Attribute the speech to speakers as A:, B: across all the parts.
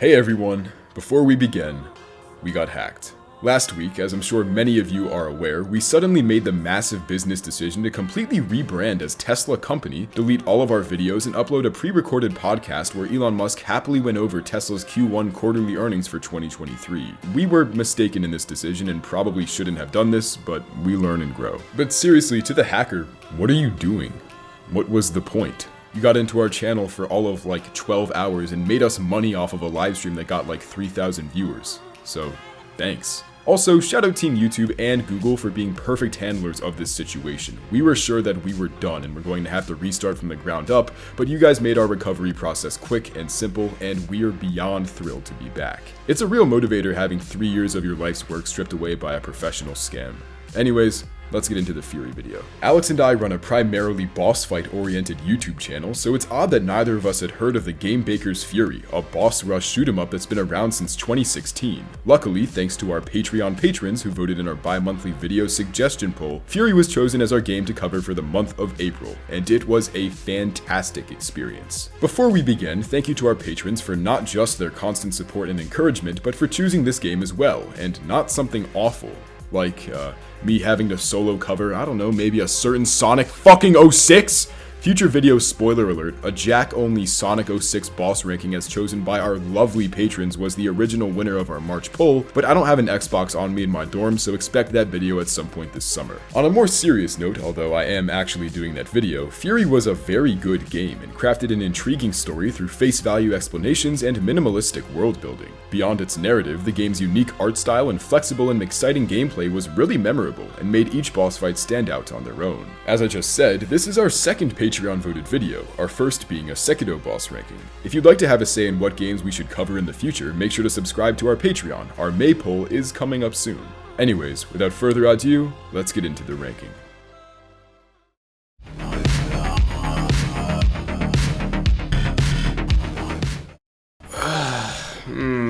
A: Hey everyone, before we begin, we got hacked. Last week, as I'm sure many of you are aware, we suddenly made the massive business decision to completely rebrand as Tesla Company, delete all of our videos, and upload a pre-recorded podcast where Elon Musk happily went over Tesla's Q1 quarterly earnings for 2023. We were mistaken in this decision and probably shouldn't have done this, but we learn and grow. But seriously, to the hacker, what are you doing? What was the point? You got into our channel for all of like 12 hours and made us money off of a live stream that got like 3,000 viewers. So, thanks. Also, shout out Team YouTube and Google for being perfect handlers of this situation. We were sure that we were done and we're going to have to restart from the ground up, but you guys made our recovery process quick and simple, and we're beyond thrilled to be back. It's a real motivator having 3 years of your life's work stripped away by a professional scam. Anyways, let's get into the Furi video. Alex and I run a primarily boss fight oriented YouTube channel, so it's odd that neither of us had heard of the Game Baker's Furi, a boss rush shoot 'em up that's been around since 2016. Luckily, thanks to our Patreon patrons who voted in our bi-monthly video suggestion poll, Furi was chosen as our game to cover for the month of April, and it was a fantastic experience. Before we begin, thank you to our patrons for not just their constant support and encouragement, but for choosing this game as well, and not something awful. Like, me having to solo cover, I don't know, maybe a certain Sonic fucking 06? Future video spoiler alert, a Jack-only Sonic 06 boss ranking as chosen by our lovely patrons was the original winner of our March poll, but I don't have an Xbox on me in my dorm, so expect that video at some point this summer. On a more serious note, although I am actually doing that video, Furi was a very good game and crafted an intriguing story through face value explanations and minimalistic world building. Beyond its narrative, the game's unique art style and flexible and exciting gameplay was really memorable and made each boss fight stand out on their own. As I just said, this is our second Patreon voted video, our first being a Sekiro boss ranking. If you'd like to have a say in what games we should cover in the future, make sure to subscribe to our Patreon. Our May poll is coming up soon. Anyways, without further ado, let's get into the ranking.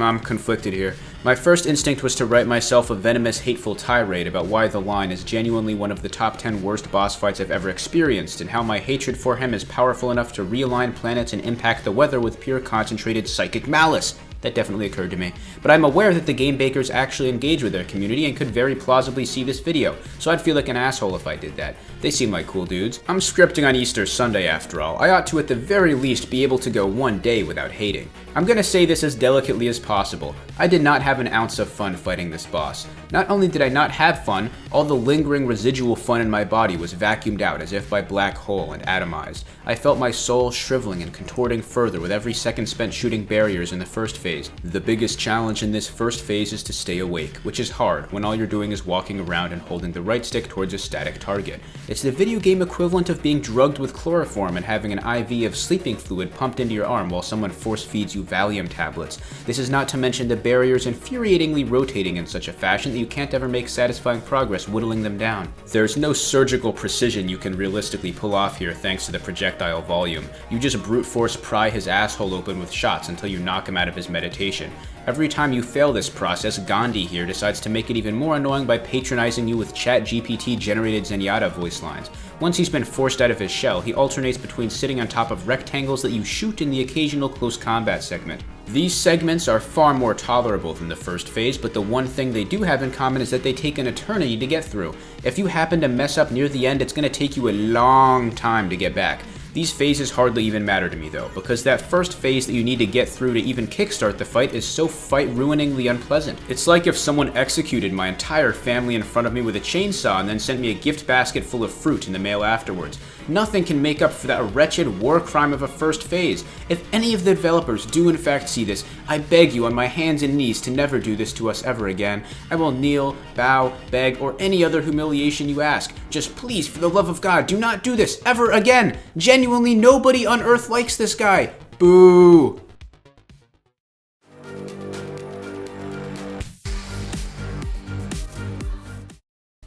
B: I'm conflicted here. My first instinct was to write myself a venomous, hateful tirade about why The Line is genuinely one of the top 10 worst boss fights I've ever experienced, and how my hatred for him is powerful enough to realign planets and impact the weather with pure concentrated psychic malice. That definitely occurred to me. But I'm aware that the game bakers actually engage with their community and could very plausibly see this video, so I'd feel like an asshole if I did that. They seem like cool dudes. I'm scripting on Easter Sunday after all. I ought to at the very least be able to go one day without hating. I'm gonna say this as delicately as possible. I did not have an ounce of fun fighting this boss. Not only did I not have fun, all the lingering residual fun in my body was vacuumed out as if by black hole and atomized. I felt my soul shriveling and contorting further with every second spent shooting barriers in the first phase. The biggest challenge in this first phase is to stay awake, which is hard when all you're doing is walking around and holding the right stick towards a static target. It's the video game equivalent of being drugged with chloroform and having an IV of sleeping fluid pumped into your arm while someone force feeds you Valium tablets. This is not to mention the barriers infuriatingly rotating in such a fashion that you can't ever make satisfying progress whittling them down. There's no surgical precision you can realistically pull off here thanks to the projectile volume. You just brute force pry his asshole open with shots until you knock him out of his meditation. Every time you fail this process, Gandhi here decides to make it even more annoying by patronizing you with ChatGPT generated Zenyatta voice lines. Once he's been forced out of his shell, he alternates between sitting on top of rectangles that you shoot in the occasional close combat segment. These segments are far more tolerable than the first phase, but the one thing they do have in common is that they take an eternity to get through. If you happen to mess up near the end, it's going to take you a long time to get back. These phases hardly even matter to me though, because that first phase that you need to get through to even kickstart the fight is so fight-ruiningly unpleasant. It's like if someone executed my entire family in front of me with a chainsaw and then sent me a gift basket full of fruit in the mail afterwards. Nothing can make up for that wretched war crime of a first phase. If any of the developers do in fact see this, I beg you on my hands and knees to never do this to us ever again. I will kneel, bow, beg, or any other humiliation you ask. Just please, for the love of God, do not do this ever again. Genuinely, nobody on Earth likes this guy. Boo!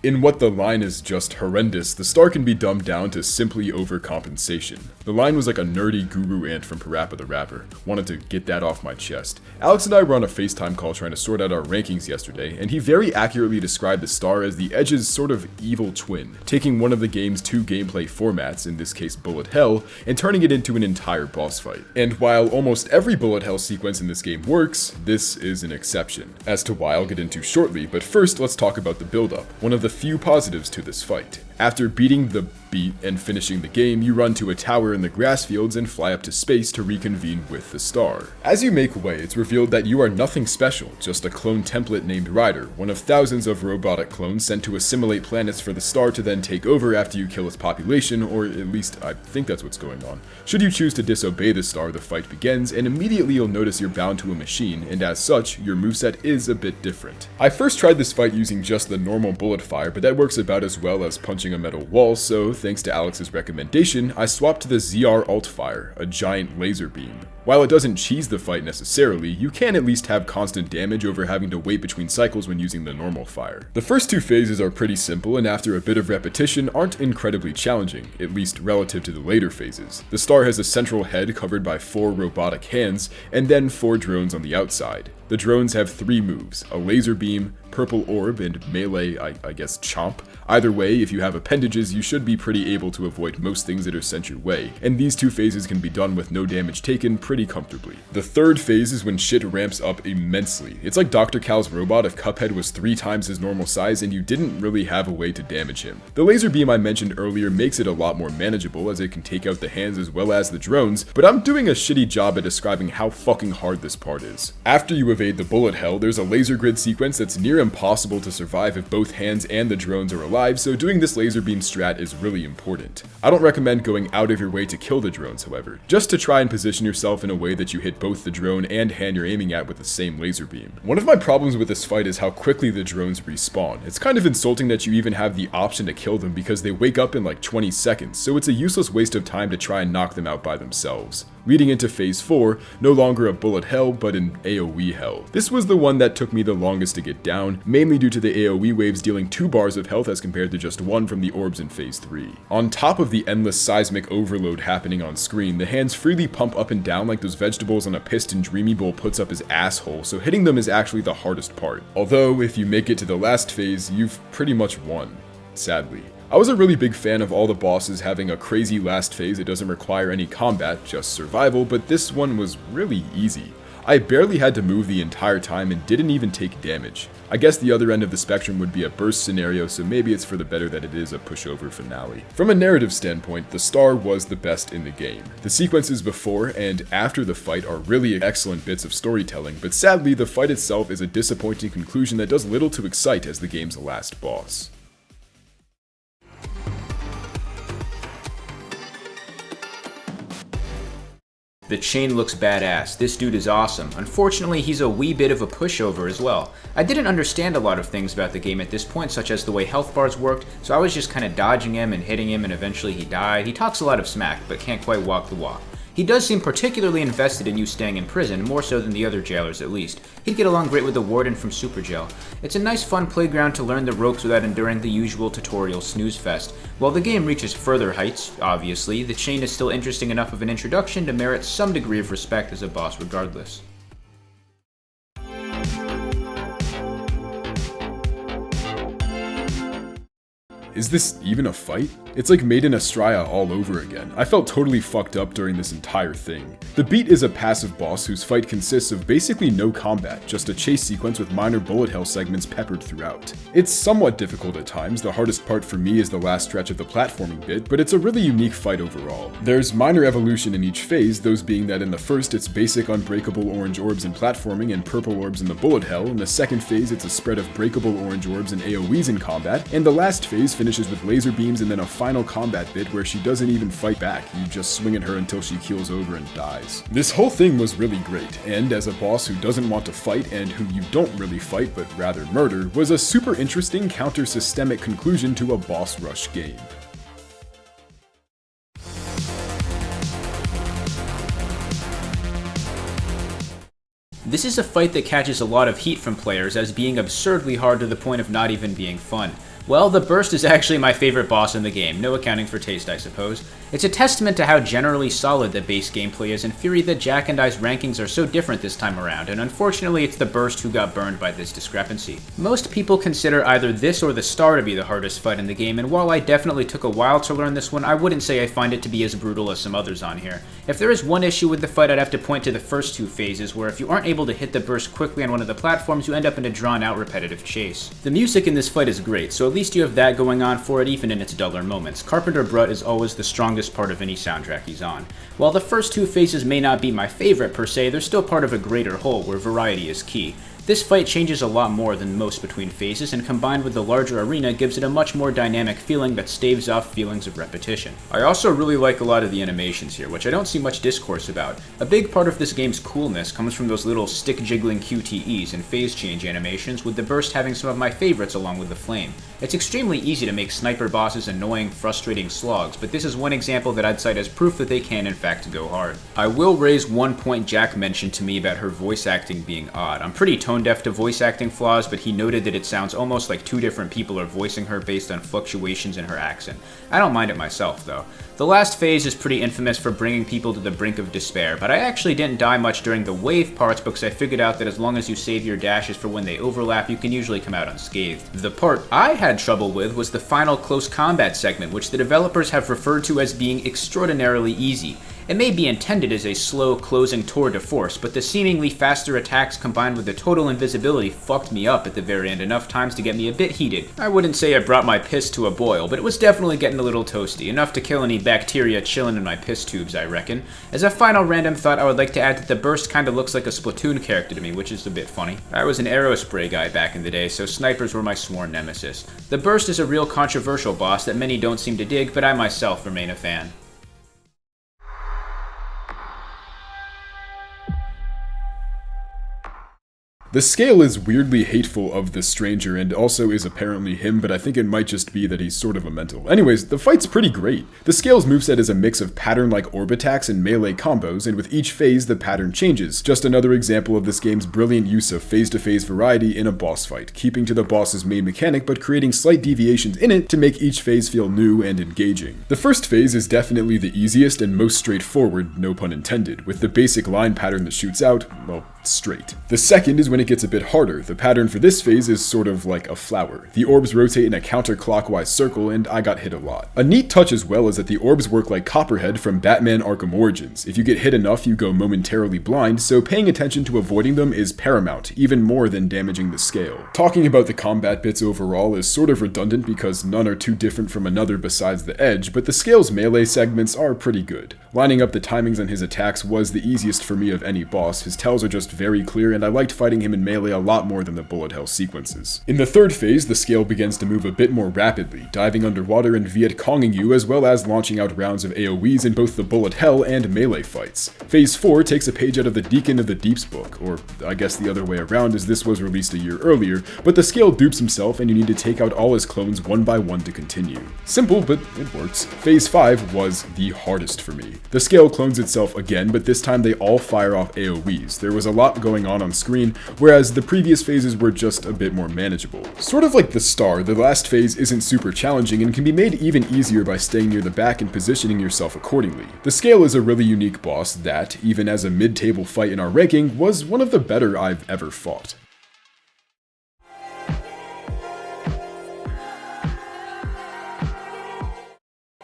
A: In what the line is just horrendous, the star can be dumbed down to simply overcompensation. The line was like a nerdy guru ant from Parappa the Rapper. Wanted to get that off my chest. Alex and I were on a FaceTime call trying to sort out our rankings yesterday, and he very accurately described the star as the Edge's sort of evil twin, taking one of the game's two gameplay formats, in this case bullet hell, and turning it into an entire boss fight. And while almost every bullet hell sequence in this game works, this is an exception. As to why I'll get into shortly, but first let's talk about the build-up, one of the few positives to this fight. After beating the beat and finishing the game, you run to a tower in the grass fields and fly up to space to reconvene with the star. As you make way, it's revealed that you are nothing special, just a clone template named Ryder, one of thousands of robotic clones sent to assimilate planets for the star to then take over after you kill its population, or at least I think that's what's going on. Should you choose to disobey the star, the fight begins, and immediately you'll notice you're bound to a machine, and as such, your moveset is a bit different. I first tried this fight using just the normal bullet fire, but that works about as well as punching a metal wall, so thanks to Alex's recommendation, I swapped to the ZR Alt Fire, a giant laser beam. While it doesn't cheese the fight necessarily, you can at least have constant damage over having to wait between cycles when using the normal fire. The first two phases are pretty simple and after a bit of repetition aren't incredibly challenging, at least relative to the later phases. The star has a central head covered by 4 robotic hands, and then 4 drones on the outside. The drones have 3 moves, a laser beam, purple orb, and melee, I guess chomp. Either way, if you have appendages, you should be pretty able to avoid most things that are sent your way, and these 2 phases can be done with no damage taken pretty comfortably. The third phase is when shit ramps up immensely. It's like Dr. Cal's robot if Cuphead was 3 times his normal size and you didn't really have a way to damage him. The laser beam I mentioned earlier makes it a lot more manageable as it can take out the hands as well as the drones, but I'm doing a shitty job at describing how fucking hard this part is. After you evade the bullet hell, there's a laser grid sequence that's near impossible to survive if both hands and the drones are alive, so doing this laser beam strat is really important. I don't recommend going out of your way to kill the drones, however, just to try and position yourself in a way that you hit both the drone and hand you're aiming at with the same laser beam. One of my problems with this fight is how quickly the drones respawn. It's kind of insulting that you even have the option to kill them because they wake up in like 20 seconds, so it's a useless waste of time to try and knock them out by themselves. Leading into phase 4, no longer a bullet hell, but an AoE hell. This was the one that took me the longest to get down, mainly due to the AoE waves dealing 2 bars of health as compared to just 1 from the orbs in phase 3. On top of the endless seismic overload happening on screen, the hands freely pump up and down like those vegetables on a piston Dreamy Bowl puts up his asshole, so hitting them is actually the hardest part. Although, if you make it to the last phase, you've pretty much won. Sadly. I was a really big fan of all the bosses having a crazy last phase that doesn't require any combat, just survival, but this one was really easy. I barely had to move the entire time and didn't even take damage. I guess the other end of the spectrum would be a burst scenario, so maybe it's for the better that it is a pushover finale. From a narrative standpoint, the star was the best in the game. The sequences before and after the fight are really excellent bits of storytelling, but sadly the fight itself is a disappointing conclusion that does little to excite as the game's last boss.
B: The chain looks badass. This dude is awesome. Unfortunately, he's a wee bit of a pushover as well. I didn't understand a lot of things about the game at this point, such as the way health bars worked, so I was just kind of dodging him and hitting him, and eventually he died. He talks a lot of smack, but can't quite walk the walk. He does seem particularly invested in you staying in prison, more so than the other jailers at least. He'd get along great with the warden from Super Jail. It's a nice fun playground to learn the ropes without enduring the usual tutorial snooze fest. While the game reaches further heights, obviously, the chain is still interesting enough of an introduction to merit some degree of respect as a boss regardless.
A: Is this even a fight? It's like Made in Astraea all over again. I felt totally fucked up during this entire thing. The Beat is a passive boss whose fight consists of basically no combat, just a chase sequence with minor bullet hell segments peppered throughout. It's somewhat difficult at times, the hardest part for me is the last stretch of the platforming bit, but it's a really unique fight overall. There's minor evolution in each phase, those being that in the first it's basic unbreakable orange orbs in platforming and purple orbs in the bullet hell, in the second phase it's a spread of breakable orange orbs and AoEs in combat, and the last phase finishes with laser beams and then a final combat bit where she doesn't even fight back, you just swing at her until she keels over and dies. This whole thing was really great, and as a boss who doesn't want to fight and who you don't really fight but rather murder, was a super interesting counter-systemic conclusion to a boss rush game.
B: This is a fight that catches a lot of heat from players as being absurdly hard to the point of not even being fun. Well, the Burst is actually my favorite boss in the game, no accounting for taste I suppose. It's a testament to how generally solid the base gameplay is, and Furi that Jack and I's rankings are so different this time around, and unfortunately it's the Burst who got burned by this discrepancy. Most people consider either this or the Star to be the hardest fight in the game, and while I definitely took a while to learn this one, I wouldn't say I find it to be as brutal as some others on here. If there is one issue with the fight, I'd have to point to the first two phases, where if you aren't able to hit the Burst quickly on one of the platforms, you end up in a drawn-out repetitive chase. The music in this fight is great, so at least you have that going on for it even in its duller moments. Carpenter Brut is always the strongest part of any soundtrack he's on. While the first two phases may not be my favorite per se, they're still part of a greater whole where variety is key. This fight changes a lot more than most between phases, and combined with the larger arena gives it a much more dynamic feeling that staves off feelings of repetition. I also really like a lot of the animations here, which I don't see much discourse about. A big part of this game's coolness comes from those little stick-jiggling QTEs and phase change animations, with the Burst having some of my favorites along with the Flame. It's extremely easy to make sniper bosses annoying, frustrating slogs, but this is one example that I'd cite as proof that they can in fact go hard. I will raise one point Jack mentioned to me about her voice acting being odd. I'm pretty tone-deaf to voice acting flaws, but he noted that it sounds almost like two different people are voicing her based on fluctuations in her accent. I don't mind it myself, though. The last phase is pretty infamous for bringing people to the brink of despair, but I actually didn't die much during the wave parts because I figured out that as long as you save your dashes for when they overlap, you can usually come out unscathed. The part I had trouble with was the final close combat segment, which the developers have referred to as being extraordinarily easy. It may be intended as a slow, closing tour de force, but the seemingly faster attacks combined with the total invisibility fucked me up at the very end enough times to get me a bit heated. I wouldn't say I brought my piss to a boil, but it was definitely getting a little toasty, enough to kill any bacteria chilling in my piss tubes, I reckon. As a final random thought, I would like to add that the Burst kinda looks like a Splatoon character to me, which is a bit funny. I was an aerospray guy back in the day, so snipers were my sworn nemesis. The Burst is a real controversial boss that many don't seem to dig, but I myself remain a fan.
A: The scale is weirdly hateful of the stranger and also is apparently him, but I think it might just be that he's sort of a mental. Anyways, the fight's pretty great. The scale's moveset is a mix of pattern-like orb attacks and melee combos, and with each phase the pattern changes. Just another example of this game's brilliant use of phase-to-phase variety in a boss fight, keeping to the boss's main mechanic but creating slight deviations in it to make each phase feel new and engaging. The first phase is definitely the easiest and most straightforward, no pun intended, with the basic line pattern that shoots out, well, straight. The second is when it gets a bit harder. The pattern for this phase is sort of like a flower. The orbs rotate in a counterclockwise circle, and I got hit a lot. A neat touch as well is that the orbs work like Copperhead from Batman Arkham Origins. If you get hit enough, you go momentarily blind, so paying attention to avoiding them is paramount, even more than damaging the scale. Talking about the combat bits overall is sort of redundant because none are too different from another besides the edge, but the scale's melee segments are pretty good. Lining up the timings on his attacks was the easiest for me of any boss. His tells are just very clear, and I liked fighting him in melee a lot more than the bullet hell sequences. In the third phase, the scale begins to move a bit more rapidly, diving underwater and Viet Conging you, as well as launching out rounds of AoEs in both the bullet hell and melee fights. Phase 4 takes a page out of the Deacon of the Deep's book, or I guess the other way around as this was released a year earlier, but the scale dupes himself and you need to take out all his clones one by one to continue. Simple, but it works. Phase 5 was the hardest for me. The scale clones itself again, but this time they all fire off AoEs. There was a lot going on screen, whereas the previous phases were just a bit more manageable. Sort of like the Star, the last phase isn't super challenging and can be made even easier by staying near the back and positioning yourself accordingly. The scale is a really unique boss that, even as a mid-table fight in our ranking, was one of the better I've ever fought.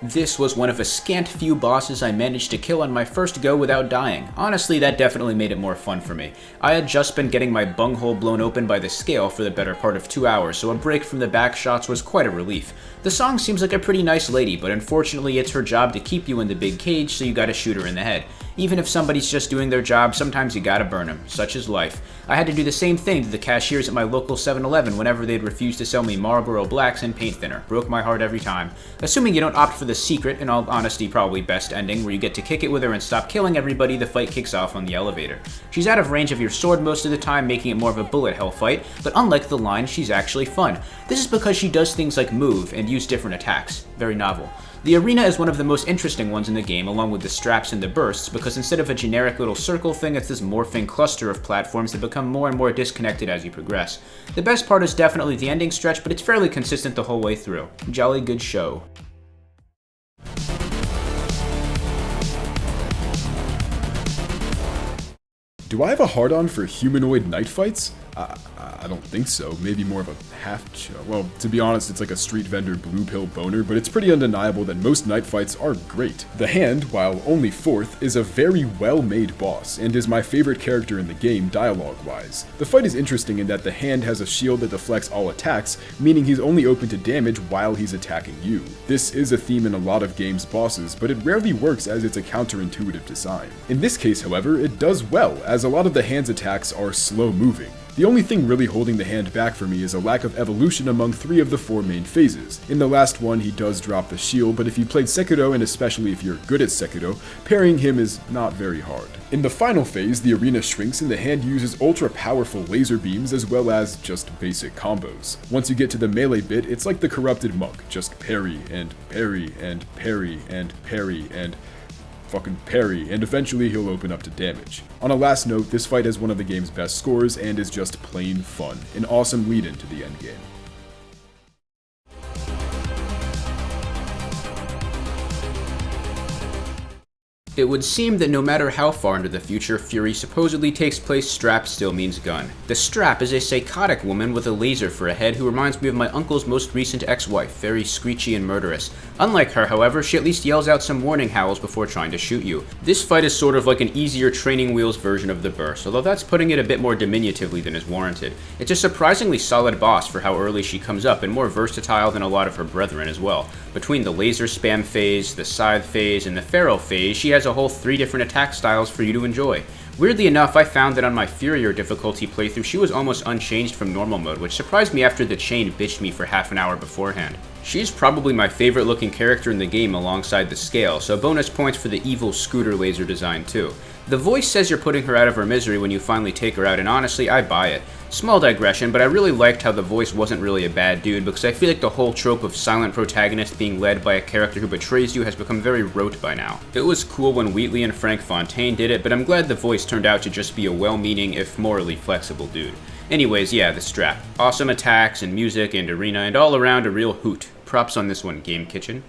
B: This was one of a scant few bosses I managed to kill on my first go without dying. Honestly, that definitely made it more fun for me. I had just been getting my bunghole blown open by the scale for the better part of 2 hours, so a break from the back shots was quite a relief. The song seems like a pretty nice lady, but unfortunately it's her job to keep you in the big cage, so you gotta shoot her in the head. Even if somebody's just doing their job, sometimes you gotta burn them. Such is life. I had to do the same thing to the cashiers at my local 7-Eleven whenever they'd refuse to sell me Marlboro Blacks and paint thinner. Broke my heart every time. Assuming you don't opt for the secret, in all honesty probably best ending, where you get to kick it with her and stop killing everybody, the fight kicks off on the elevator. She's out of range of your sword most of the time, making it more of a bullet hell fight, but unlike the line, she's actually fun. This is because she does things like move and use different attacks. Very novel. The arena is one of the most interesting ones in the game, along with the straps and the bursts, because instead of a generic little circle thing, it's this morphing cluster of platforms that become more and more disconnected as you progress. The best part is definitely the ending stretch, but it's fairly consistent the whole way through. Jolly good show.
A: Do I have a hard-on for humanoid night fights? I don't think so. Maybe more of a well, to be honest, it's like a street vendor blue pill boner, but it's pretty undeniable that most night fights are great. The Hand, while only 4th, is a very well-made boss, and is my favorite character in the game dialogue-wise. The fight is interesting in that the Hand has a shield that deflects all attacks, meaning he's only open to damage while he's attacking you. This is a theme in a lot of games' bosses, but it rarely works as it's a counterintuitive design. In this case, however, it does well, as a lot of the Hand's attacks are slow-moving. The only thing really holding the Hand back for me is a lack of evolution among 3 of the 4 main phases. In the last one, he does drop the shield, but if you played Sekiro, and especially if you're good at Sekiro, parrying him is not very hard. In the final phase, the arena shrinks and the Hand uses ultra-powerful laser beams as well as just basic combos. Once you get to the melee bit, it's like the corrupted monk, just parry and parry and parry and parry and fucking parry, and eventually he'll open up to damage. On a last note, this fight has one of the game's best scores and is just plain fun, an awesome lead-in to the endgame.
B: It would seem that no matter how far into the future Furi supposedly takes place, strap still means gun. The strap is a psychotic woman with a laser for a head who reminds me of my uncle's most recent ex-wife, very screechy and murderous. Unlike her, however, she at least yells out some warning howls before trying to shoot you. This fight is sort of like an easier training wheels version of the burst, although that's putting it a bit more diminutively than is warranted. It's a surprisingly solid boss for how early she comes up, and more versatile than a lot of her brethren as well. Between the laser spam phase, the scythe phase, and the feral phase, she has a whole 3 different attack styles for you to enjoy. Weirdly enough, I found that on my Furier difficulty playthrough, she was almost unchanged from normal mode, which surprised me after the chain bitched me for half an hour beforehand. She's probably my favorite looking character in the game alongside the scale, so bonus points for the evil scooter laser design too. The voice says you're putting her out of her misery when you finally take her out, and honestly, I buy it. Small digression, but I really liked how the voice wasn't really a bad dude, because I feel like the whole trope of silent protagonist being led by a character who betrays you has become very rote by now. It was cool when Wheatley and Frank Fontaine did it, but I'm glad the voice turned out to just be a well-meaning, if morally flexible dude. Anyways, yeah, the strap. Awesome attacks and music and arena, and all around a real hoot. Props on this one, Game Kitchen.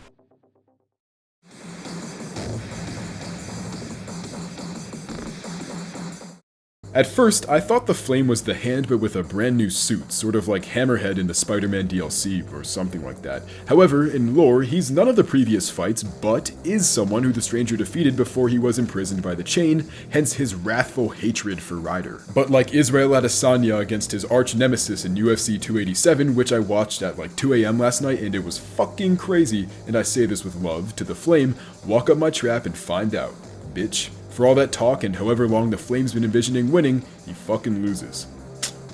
A: At first, I thought the Flame was the Hand but with a brand new suit, sort of like Hammerhead in the Spider-Man DLC or something like that. However, in lore, he's none of the previous fights, but is someone who the Stranger defeated before he was imprisoned by the Chain, hence his wrathful hatred for Ryder. But like Israel Adesanya against his arch nemesis in UFC 287, which I watched at like 2 AM last night, and it was fucking crazy, and I say this with love, to the Flame, walk up my trap and find out, bitch. For all that talk and however long the Flame's been envisioning winning, he fucking loses.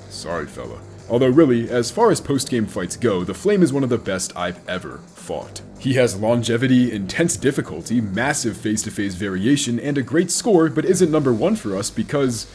A: Sorry, fella. Although really, as far as post-game fights go, the Flame is one of the best I've ever fought. He has longevity, intense difficulty, massive face-to-face variation, and a great score, but isn't number 1 for us because,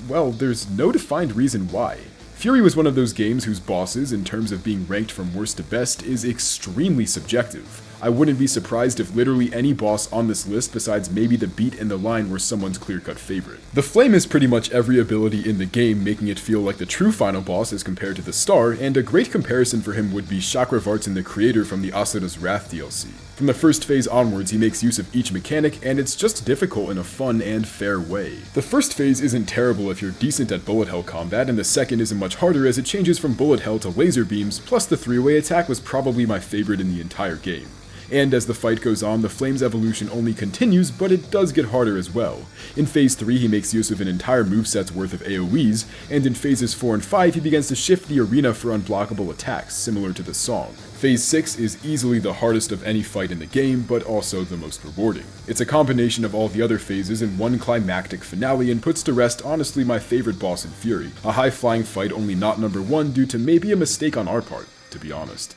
A: well, there's no defined reason why. Furi was one of those games whose bosses, in terms of being ranked from worst to best, is extremely subjective. I wouldn't be surprised if literally any boss on this list besides maybe the Beat and the Line were someone's clear-cut favorite. The Flame has pretty much every ability in the game, making it feel like the true final boss as compared to the Star, and a great comparison for him would be Chakravartin the Creator from the Asura's Wrath DLC. From the first phase onwards, he makes use of each mechanic, and it's just difficult in a fun and fair way. The first phase isn't terrible if you're decent at bullet hell combat, and the second isn't much harder as it changes from bullet hell to laser beams, plus the 3-way attack was probably my favorite in the entire game. And as the fight goes on, the Flame's evolution only continues, but it does get harder as well. In Phase 3, he makes use of an entire moveset's worth of AoEs, and in Phases 4 and 5, he begins to shift the arena for unblockable attacks, similar to the song. Phase 6 is easily the hardest of any fight in the game, but also the most rewarding. It's a combination of all the other phases in one climactic finale and puts to rest honestly my favorite boss in Furi, a high-flying fight only not number 1 due to maybe a mistake on our part, to be honest.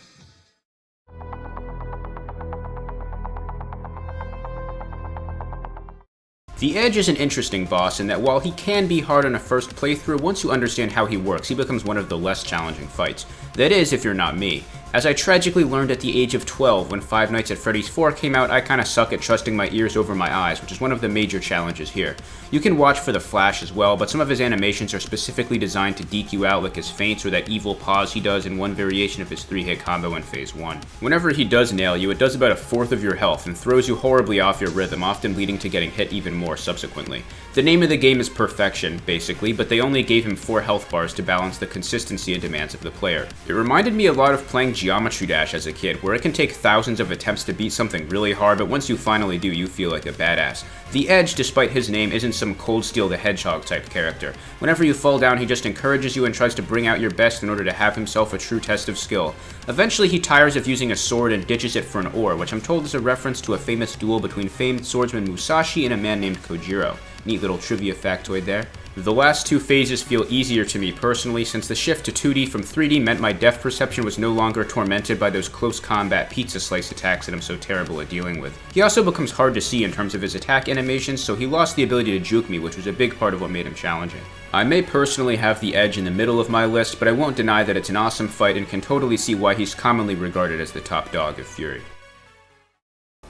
B: The Edge is an interesting boss in that while he can be hard on a first playthrough, once you understand how he works, he becomes one of the less challenging fights. That is, if you're not me. As I tragically learned at the age of 12 when Five Nights at Freddy's 4 came out, I kinda suck at trusting my ears over my eyes, which is one of the major challenges here. You can watch for the flash as well, but some of his animations are specifically designed to deke you out, like his feints or that evil pause he does in one variation of his 3-hit combo in Phase 1. Whenever he does nail you, it does about a fourth of your health and throws you horribly off your rhythm, often leading to getting hit even more subsequently. The name of the game is perfection, basically, but they only gave him 4 health bars to balance the consistency and demands of the player. It reminded me a lot of playing Geometry Dash as a kid, where it can take thousands of attempts to beat something really hard, but once you finally do, you feel like a badass. The Edge, despite his name, isn't some Cold Steel the Hedgehog type character. Whenever you fall down, he just encourages you and tries to bring out your best in order to have himself a true test of skill. Eventually, he tires of using a sword and ditches it for an ore, which I'm told is a reference to a famous duel between famed swordsman Musashi and a man named Kojiro. Neat little trivia factoid there. The last 2 phases feel easier to me personally, since the shift to 2D from 3D meant my depth perception was no longer tormented by those close combat pizza slice attacks that I'm so terrible at dealing with. He also becomes hard to see in terms of his attack animations, so he lost the ability to juke me, which was a big part of what made him challenging. I may personally have the Edge in the middle of my list, but I won't deny that it's an awesome fight and can totally see why he's commonly regarded as the top dog of Furi.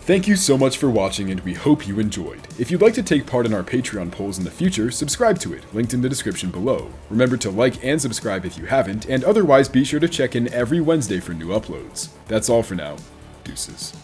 A: Thank you so much for watching, and we hope you enjoyed. If you'd like to take part in our Patreon polls in the future, subscribe to it, linked in the description below. Remember to like and subscribe if you haven't, and otherwise be sure to check in every Wednesday for new uploads. That's all for now. Deuces.